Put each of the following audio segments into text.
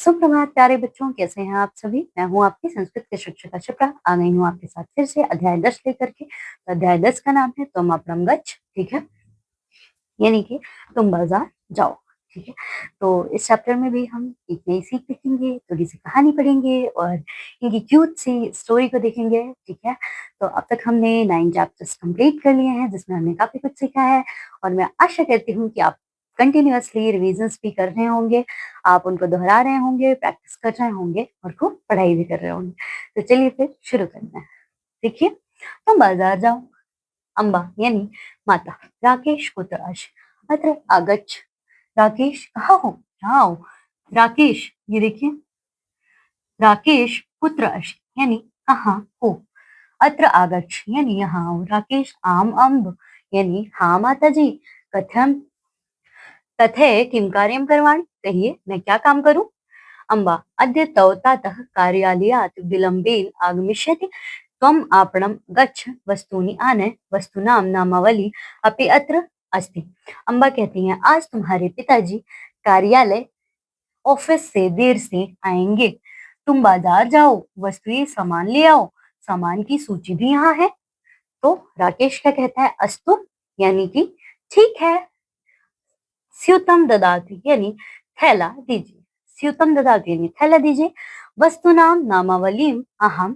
सुप्रभात प्यारे बच्चों, कैसे हैं आप सभी। मैं हूं आपकी संस्कृत की शिक्षिका शिप्रा। आ गई हूं आपके साथ फिर से अध्याय 10 लेकर के। तो अध्याय 10 का नाम है तुम अपरम गच्छ। ठीक है, यानी कि तुम बाजार जाओ। ठीक है, तो इस चैप्टर में भी हम एक नई सीख देखेंगे, थोड़ी सी कहानी पढ़ेंगे और इनकी क्यूट सी स्टोरी को देखेंगे। ठीक है, तो अब तक हमने 9 चैप्टर्स कंप्लीट कर लिए हैं, जिसमें हमने काफी कुछ सीखा है। और मैं आशा करती हूँ कि आप कंटिन्यूअसली रिविजन्स भी कर रहे होंगे, आप उनको दोहरा रहे होंगे, प्रैक्टिस कर रहे होंगे और खूब पढ़ाई भी कर रहे होंगे। तो चलिए फिर शुरू करते हैं। देखिए, तुम बाजार जाओ। अंबा यानी माता। राकेश कुत्र अश अत्र आगच्छ। राकेश कहाँ हो, जाओ। राकेश, ये देखिए, राकेश कुत्र अश यानी कहाँ हो। अत्र आगच्छ यानी यहाँ आओ। राकेश आम अम्ब यानी हाँ माता जी। कथम कथे किम कार्यम करवाणि, कहिए मैं क्या काम करूं। अंबा अद्य तव तातः कार्यालयात् विलम्बेन आगमिष्यति। त्वम् आपणं गच्छ, वस्तूनि आनय, वस्तूनां नामावली अपि अत्र अस्ति। अंबा कहती हैं, आज तुम्हारे पिताजी कार्यालय ऑफिस से देर से आएंगे। तुम बाजार जाओ, वस्तुएं सामान ले आओ, सामान की सूची भी यहाँ है। तो राकेश क्या कहता है, अस्तु यानी कि ठीक है। स्यूतम ददाति यानी थैला दीजिए। स्यूतम ददाति यानी थैला दीजिए। वस्तुनाम नामावलीम अहम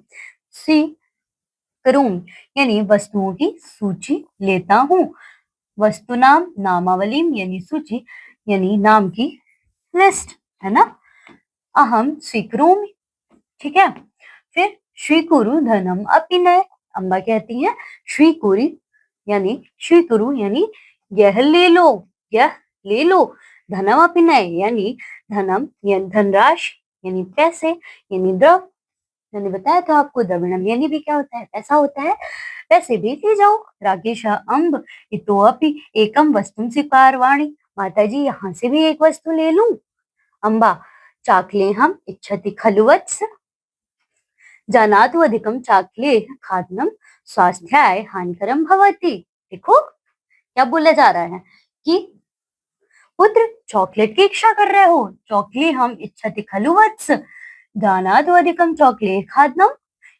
स्वीकरोमि यानी वस्तुओं की सूची लेता हूँ। वस्तुनाम नामावलीम यानी सूची, यानी नाम की लिस्ट, है ना। अहम स्वीकरोमि, ठीक है। फिर स्वीकुरु धनम अपि नय। अम्बा कहती है स्वीकुरी यानी स्वीकुरु यानी यह ले लो, यह ले लो। धनम अपि नय यानी धनम यानी धनराशि यानी पैसे यानी द्रव। मैंने बताया था आपको, द्रविणम यानी भी क्या होता है, पैसा होता है। पैसे भी ले जाओ। राकेश अम्ब इतोपि एकम वस्तुं स्वीकारवाणि। माता जी, यहाँ से भी एक वस्तु ले लूं। अम्बा चाकलेहम इच्छति खलु वत्स। जानातु अधिकम चाकले खादनम स्वास्थ्याय हानिकरम भवति। देखो क्या बोला जा रहा है कि पुत्र चॉकलेट की इच्छा कर रहे हो। चॉकले हम इच्छति खलु वत्स। जानातु अधिकम चॉकलेट खादनम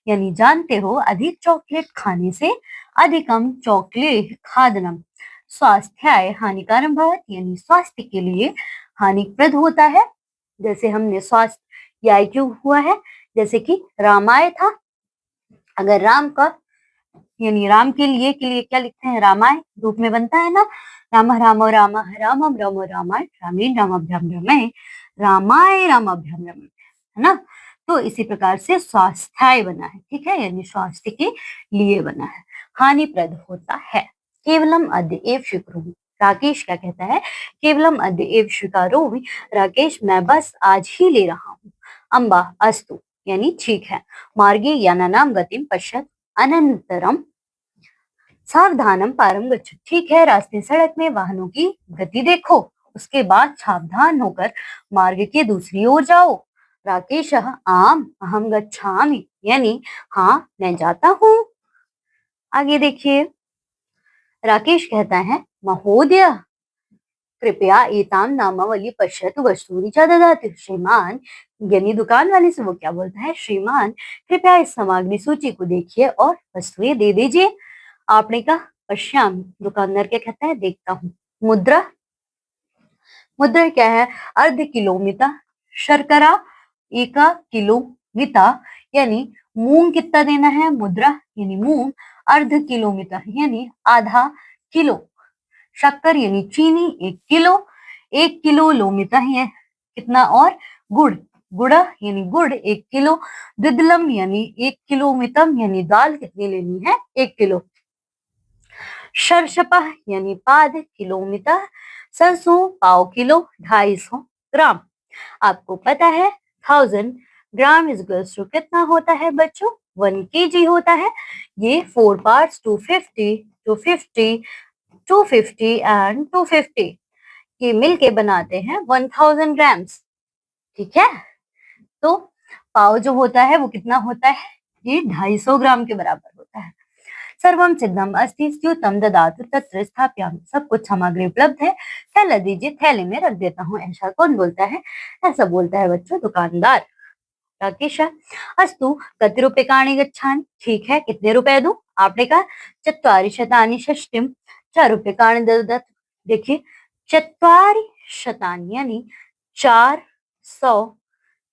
यानी जानते हो, अधिक चॉकलेट खाने से अधिकम चॉकलेट खादनम स्वास्थ्याय हानिकारम भवति यानी स्वास्थ्य के लिए हानिप्रद होता है। जैसे हमने स्वास्थ्य या क्यों हुआ है, जैसे कि रामाय था। अगर राम का यानी राम के लिए क्या लिखते हैं, रामाय रूप में बनता है ना। राम राम राम रामम राम रामाय रामेण रामाभ्याम रमय रामाय रामाभ्याम रमय, है ना। तो इसी प्रकार से स्वास्थ्याय बना है, ठीक है, यानी स्वास्थ्य के लिए बना है, हानिप्रद होता है। केवलम अद्य एव स्वीकरोमि। राकेश क्या कहता है, केवलम अद्य एव स्वीकरोमि। राकेश मैं बस आज ही ले रहा हूँ। अम्बा अस्तु यानी ठीक है। मार्गे यानानाम गतिम पश्यत अनंतरम सावधानम पारम गच्छ। ठीक है, रास्ते सड़क में वाहनों की गति देखो, उसके बाद सावधान होकर मार्ग के दूसरी ओर जाओ। राकेश आम अहम गच्छामि यानी हाँ मैं जाता हूँ। आगे देखिए, राकेश कहता है महोदय कृपया एताम नामावली पश्यतु वस्तूनि च ददातु। श्रीमान यानी दुकान वाले से वो क्या बोलता है, श्रीमान कृपया इस सामग्री सूची को देखिए और वस्तुएं दे दीजिए। आपने कहा पश्याम, दुकानदार क्या कहता है, देखता हूँ। मुद्रा, मुद्रा क्या है, अर्ध किलोमीटर। शर्करा एक किलोमीटर यानी मूंग कितना देना है, मुद्रा यानी मूंग। अर्ध किलोमीटर यानी आधा किलो। शक्कर यानी चीनी 1 किलो। 1 किलो लोमीता है कितना, और गुड़, गुड़ा यानी गुड़ 1 किलो। दिदलम यानी 1 किलो। मितम यानी दाल कितनी लेनी है, 1 किलो। शरशपा यानी पाद किलोमीटर। सरसों पाव किलो 250 ग्राम। आपको पता है 1000 ग्राम इज इक्वल्स टू कितना होता है बच्चों, 1 kg होता है। ये 4 पार्ट्स 250 250 250 एंड 250 ये मिलके बनाते हैं 1000 ग्राम्स, ठीक है। तो पाव जो होता है वो कितना होता है, ये 250 ग्राम के बराबर होता है। सर्वम सिद्धम अस्ति स्यूतम ददातु तत्र स्थापयामि। सब कुछ सामग्री उपलब्ध है, थैला दीजिए, थैले में रख देता हूँ। ऐसा कौन बोलता है? ऐसा बोलता है बच्चों दुकानदार। राकेश, अस्तु कति रूप्यकाणि गच्छानि? ठीक है, कितने रुपए दूं? आपने कहा चत्वारि शतानि षष्टिम, 4 रूप्यकाणि ददत्। देखिए, चत्वारि शतानि यानी 400,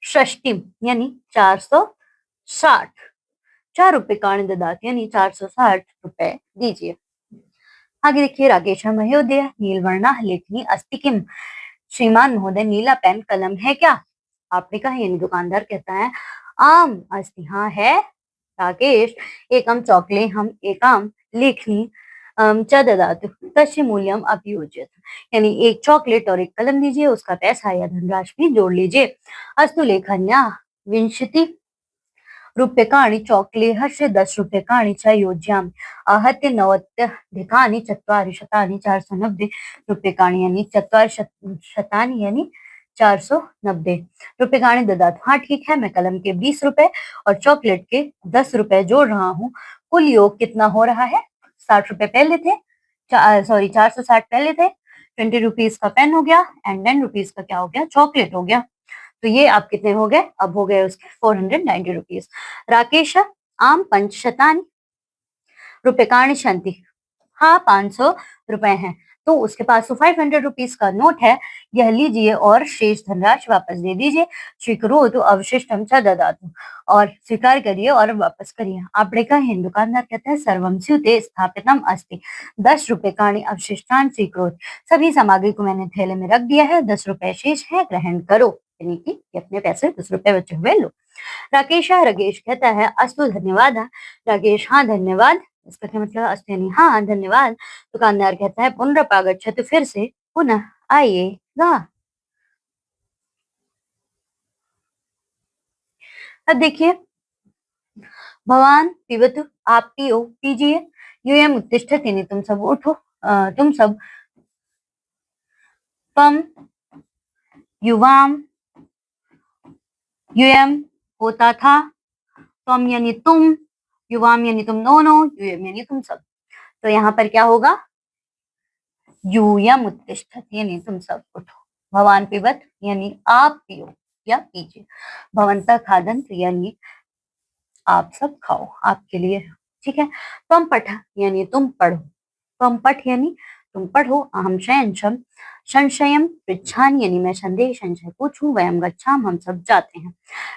षष्टिम यानी 460, 4 रूप्यकाणि ददाति यानी 460 रुपए दीजिए। आगे देखिए, राकेश महोदय नीलवर्णा लेखनी अस्ति किम? श्रीमान महोदय, नीला पेन कलम है क्या? आपने कहा, यानी दुकानदार कहता है आम अस्ति, हाँ है। राकेश, एकम चॉकले हम एकम लेखनी च ददातु तस्य मूल्यम अपयोज्यत, यानी एक चॉकलेट और एक कलम दीजिए, उसका पैसा या धनराशि भी जोड़ लीजिए। अस्तु लेखन्या विंशति रूप्यकाणि चॉकलेहस्य 10 रूप्यकाणि च योज्यामि, आहत्य 90 चत्वारि शतानि 490 रूप्यकाणि, यानी 4 शतानि यानी 490 रूप्यकाणि ददातु। हाँ ठीक है, मैं कलम के 20 रुपए और चॉकलेट के 10 रुपए जोड़ रहा हूँ। कुल योग कितना हो रहा है? 60 रुपए पहले थे, सॉरी 460 पहले थे, 20 रुपीज का पेन हो गया एंड 10 रुपीज का क्या हो गया? चॉकलेट हो गया। तो ये आप कितने हो गए? अब हो गए उसके 490 रुपीज। राकेश, आम पंचशतानि रूप्यकाणि सन्ति, हाँ 500 रुपए हैं। तो उसके पास तो 500 रुपीज का नोट है, यह लीजिए और शेष धनराशि वापस दे दीजिए। स्वीकरोतु अवशिष्टम च ददातु, और स्वीकार करिए और वापस करिए। आपने कहा, हिंदू दुकानदार कहता है सर्वम स्यूते स्थापितम अस्ति 10 रूप्यकाणि अवशिष्टान स्वीकरोतु, सभी सामग्री को मैंने थैले में रख दिया है, 10 रुपए शेष है, ग्रहण करो, यानी कि अपने पैसे 10 रुपए बचे हुए लो। राकेश कहता है अस्तु धन्यवाद। राकेश, हाँ धन्यवाद। इसका क्या मतलब? अस्तु यानी हाँ धन्यवाद। दुकानदार कहता है पुनरपागच्छतु, फिर से पुनः आइएगा। अब देखिए, भगवान पिबतु, आप पियो, पीजिए। यूयम उत्तिष्ठति यानी तुम सब उठो, तुम सब। तम युवाम, यूयम होता था, तम यानी तुम, युवाम यानी तुम दोनों, यूयम यानी तुम सब। तो यहाँ पर क्या होगा? यूयम उत्तिष्ठति यानी तुम सब उठो। भवान पिबत यानी आप पियो या पीजिए। भवंतः खादंत यानी आप सब खाओ, आपके लिए, ठीक है। त्वम पठ यानी तुम पढ़ो, त्वम पठ यानी तुम पढ़ो। अहम शयनशम संशयम पृच्छामि यानी मैं संदेह संशय पूछूं। वयम गच्छाम हम सब जाते हैं।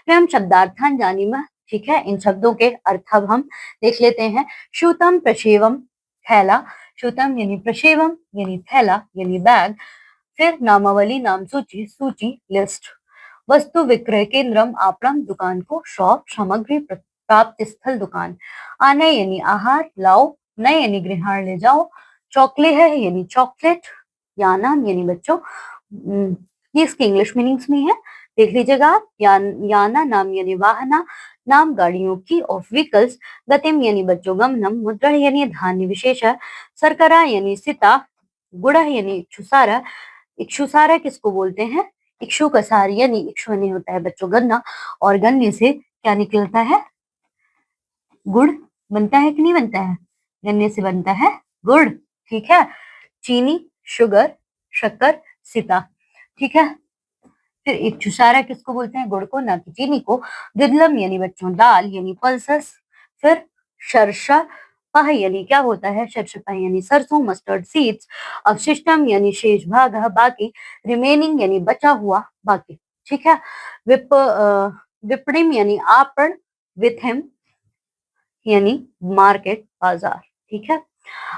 वयम शब्दार्थान जानीमः, ठीक है। इन शब्दों के अर्थ अब हम देख लेते हैं। श्रुतम प्रशेवम थैला, श्रुतम यानी प्रशेवम यानी थैला यानी बैग। फिर नामावली नाम सूची, सूची लिस्ट। वस्तु विक्रय केंद्रम आपणम दुकान को, शॉप सामग्री प्राप्त स्थल दुकान। आने यानी आहार, लाओ नए यानी गृहाण ले जाओ। चॉकले है यानी चॉकलेट। यानाम यानी बच्चों, ये इसके इंग्लिश मीनिंग्स में है, देख लीजिएगा आप। याना नाम यानी वाहना, नाम गाड़ियों की, ऑफ व्हीकल्स। गतिम यानी बच्चों गमनम। मुद्रा यानी धान्य विशेष। सरकरा यानी सिता। गुड़ा यानी इक्षुसारा। इक्षुसारा किसको बोलते हैं? इक्षु कसार यानी इक्षु नहीं होता है बच्चों गन्ना, और गन्ने से क्या निकलता है? गुड़ बनता है कि नहीं बनता है? गन्ने से बनता है गुड़, ठीक है। चीनी, शुगर, शक्कर, सीता, ठीक है। फिर इक्षुसारा किसको बोलते हैं? गुड़ को, ना कि चीनी को। दिदलम यानी बच्चों दाल यानी पल्सेस। फिर शर्षा पह यानी क्या होता है? शर्षपह यानी सरसों, मस्टर्ड सीड्स। अवशिष्टम यानी शेष भाग, बाकी। रिमेनिंग यानी बचा हुआ, बाकी, ठीक है। विपणिम यानी आपण। विथ हिम यानी मार्केट, बाजार, ठीक है।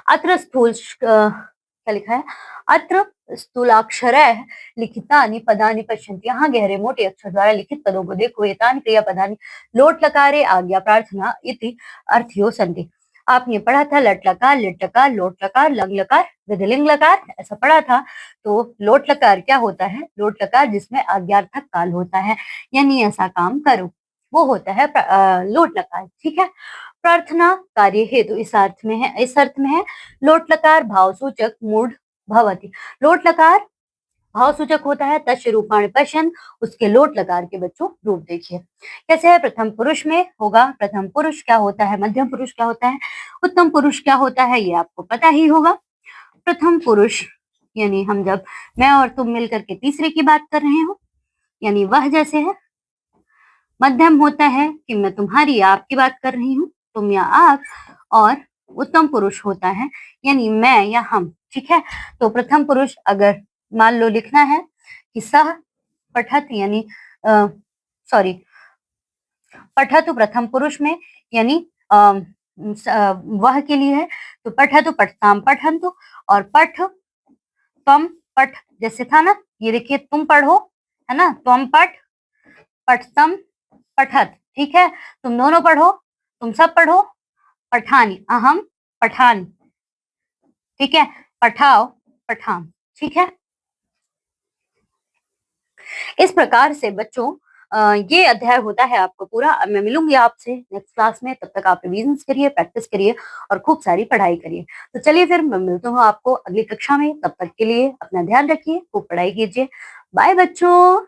अत्र स्थूल क्या लिखा है? अत्र स्थूलाक्षरैः लिखितानि पदानि पश्यन्ति, यहाँ गहरे मोटे अक्षर द्वारा लिखित पदों को देखो। एतानि क्रियापदानि लोट लकारे आज्ञा प्रार्थना इति अर्थयो सन्ति। आपने पढ़ा था लट लकार, लिट लकार, लोट लकार, लंग लकार, विधिलिंग लकार, ऐसा पढ़ा था। तो लोट लकार क्या होता है? लोट लकार जिसमें आज्ञार्थक काल होता है, यानी ऐसा काम करो, वो होता है लोट लकार, ठीक है। प्रार्थना कार्य हेतु इस अर्थ में है, इस अर्थ में है। लोट लकार भाव सूचक मूड भवति। लोट लकार भावसूचक होता है तस्य रूपाणि पश्यन्, उसके लोट लकार के बच्चों रूप देखिए कैसे है। प्रथम पुरुष में होगा प्रथम पुरुष क्या होता है, मध्यम पुरुष क्या होता है, उत्तम पुरुष क्या होता है, ये आपको पता ही होगा। प्रथम पुरुष यानी हम जब मैं और तुम मिलकर के तीसरे की बात कर रहे हो यानी वह जैसे है। मध्यम होता है कि मैं तुम्हारी या आपकी बात कर रही हूँ, तुम या आप। और उत्तम पुरुष होता है यानी मैं या हम। ठीक है, तो प्रथम पुरुष अगर मान लो लिखना है कि सह पठत यानी सॉरी पठतु प्रथम पुरुष में यानी वह के लिए है, तो पठतु पठताम पठन्तु। और पठ त्वम पठ जैसे था ना, ये देखिए तुम पढ़ो है ना, त्वम पठ पठतम पठत। ठीक है, तुम दोनों पढ़ो, तुम सब पढ़ो। पठानी अहम पठान। ठीक है, पठाओ पठाम। ठीक है, इस प्रकार से बच्चों ये अध्याय होता है आपको पूरा। अब मैं मिलूंगी आपसे नेक्स्ट क्लास में, तब तक आप रिविजन करिए, प्रैक्टिस करिए और खूब सारी पढ़ाई करिए। तो चलिए फिर मैं मिलता हूँ आपको अगली कक्षा में, तब तक के लिए अपना ध्यान रखिए, खूब पढ़ाई कीजिए। बाय बच्चों।